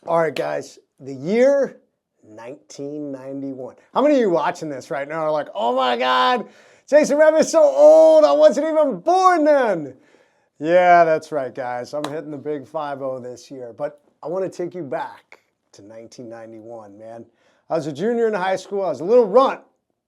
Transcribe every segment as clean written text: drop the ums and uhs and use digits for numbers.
All right, guys, the year 1991. How many of you watching this right now are like, oh my God, Jason Redman's so old, I wasn't even born then. Yeah, that's right, guys. I'm hitting the big 5-0 this year, but I want to take you back to 1991, man. I was a junior in high school. I was a little runt,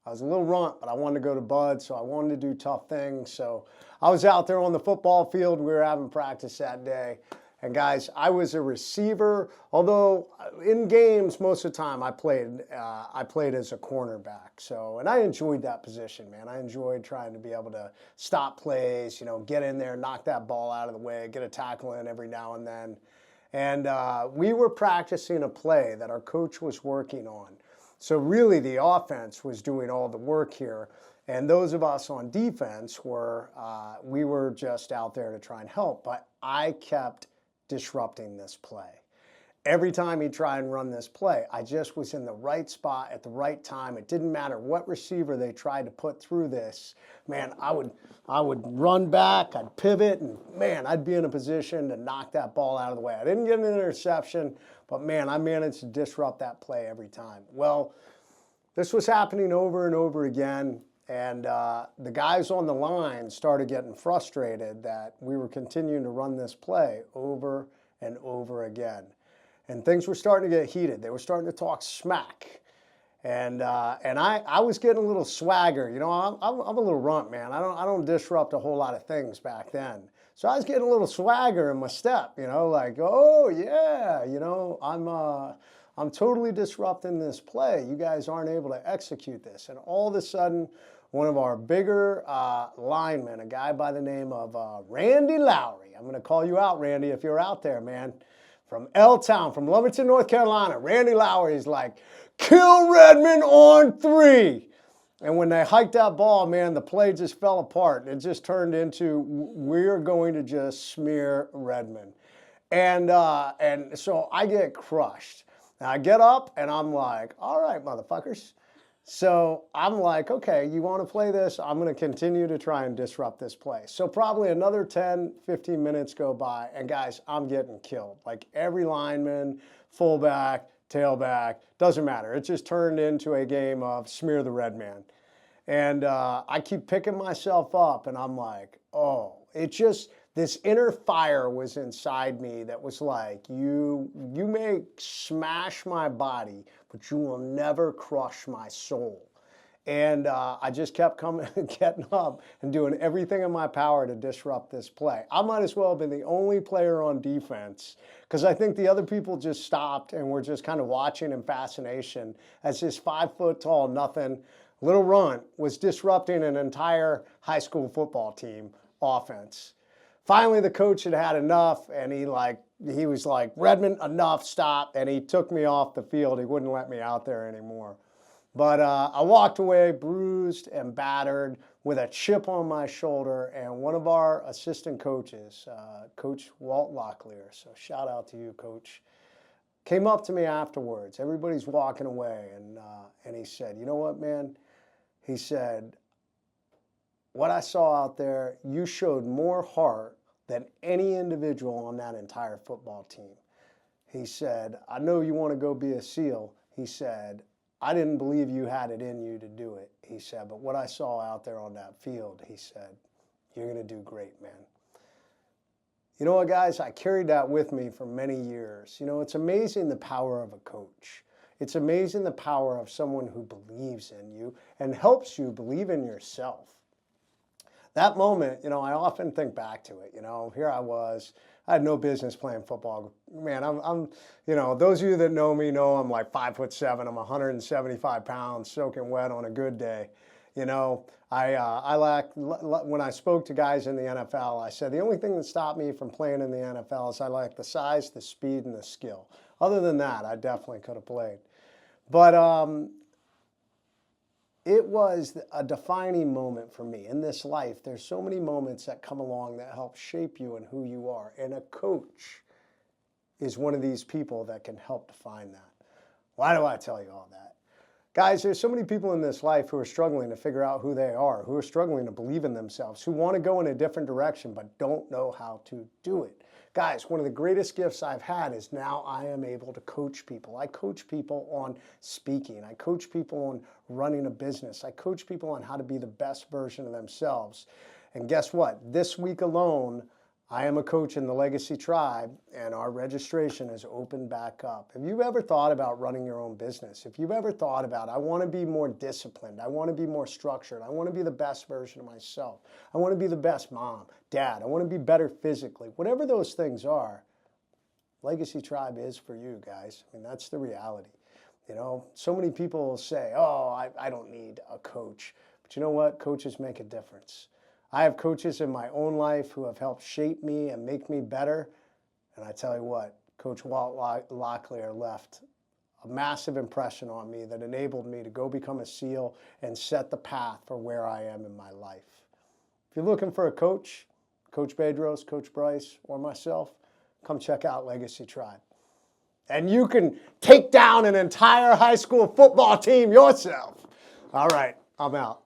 but I wanted to go to Bud, so I wanted to do tough things. So I was out there on the football field. We were having practice that day. And guys, I was a receiver, although in games most of the time I played as a cornerback. So, and I enjoyed that position, man. I enjoyed trying to be able to stop plays, get in there, knock that ball out of the way, get a tackle in every now and then. And we were practicing a play that our coach was working on. So really the offense was doing all the work here. And those of us on defense we were just out there to try and help. But I kept disrupting this play. Every time he tried and run this play, I just was in the right spot at the right time. It didn't matter what receiver they tried to put through this. Man, I would run back, I'd pivot, and man, I'd be in a position to knock that ball out of the way. I didn't get an interception, but man, I managed to disrupt that play every time. Well, this was happening over and over again. And the guys on the line started getting frustrated that we were continuing to run this play over and over again. And things were starting to get heated. They were starting to talk smack. And I was getting a little swagger. I'm a little runt, man. I don't disrupt a whole lot of things back then. So I was getting a little swagger in my step, like, oh, yeah, I'm totally disrupting this play. You guys aren't able to execute this. And all of a sudden, one of our bigger linemen, a guy by the name of Randy Lowry. I'm going to call you out, Randy, if you're out there, man. From L-Town, from Lumberton, North Carolina. Randy Lowry is like, kill Redman on 3. And when they hiked that ball, man, the play just fell apart. It just turned into, we're going to just smear Redman. And so I get crushed. Now I get up and I'm like, all right, motherfuckers. So I'm like, okay, you want to play this? I'm going to continue to try and disrupt this play. So probably another 10, 15 minutes go by, and guys, I'm getting killed. Like every lineman, fullback, tailback, doesn't matter. It just turned into a game of smear the red man. And I keep picking myself up, and I'm like, oh, this inner fire was inside me that was like, you may smash my body, but you will never crush my soul. And I just kept getting up and doing everything in my power to disrupt this play. I might as well have been the only player on defense because I think the other people just stopped and were just kind of watching in fascination as this 5-foot-tall nothing little runt was disrupting an entire high school football team offense. Finally, the coach had had enough, and he was like, Redman, enough, stop. And he took me off the field. He wouldn't let me out there anymore. But I walked away bruised and battered with a chip on my shoulder. And one of our assistant coaches, Coach Walt Locklear, so shout out to you, Coach, came up to me afterwards. Everybody's walking away. And he said, you know what, man? He said, what I saw out there, you showed more heart than any individual on that entire football team. He said, I know you want to go be a SEAL. He said, I didn't believe you had it in you to do it. He said, but what I saw out there on that field, he said, you're going to do great, man. You know what, guys? I carried that with me for many years. It's amazing the power of a coach. It's amazing the power of someone who believes in you and helps you believe in yourself. That moment, I often think back to it. Here I was. I had no business playing football. Man, I'm those of you that know me know I'm like 5'7". I'm 175 pounds, soaking wet on a good day. I lack. When I spoke to guys in the NFL, I said the only thing that stopped me from playing in the NFL is I lack the size, the speed, and the skill. Other than that, I definitely could have played. But it was a defining moment for me. In this life, there's so many moments that come along that help shape you and who you are. And a coach is one of these people that can help define that. Why do I tell you all that? Guys, there's so many people in this life who are struggling to figure out who they are, who are struggling to believe in themselves, who want to go in a different direction but don't know how to do it. Guys, one of the greatest gifts I've had is now I am able to coach people. I coach people on speaking. I coach people on running a business. I coach people on how to be the best version of themselves. And guess what? This week alone, I am a coach in the Legacy Tribe, and our registration is open back up. Have you ever thought about running your own business? If you've ever thought about, I want to be more disciplined, I want to be more structured, I want to be the best version of myself, I want to be the best mom, dad, I want to be better physically, whatever those things are, Legacy Tribe is for you guys. I mean, that's the reality. You know, so many people will say, oh, I don't need a coach. But you know what? Coaches make a difference. I have coaches in my own life who have helped shape me and make me better. And I tell you what, Coach Walt Locklear left a massive impression on me that enabled me to go become a SEAL and set the path for where I am in my life. If you're looking for a coach, Coach Bedros, Coach Bryce, or myself, come check out Legacy Tribe. And you can take down an entire high school football team yourself. All right, I'm out.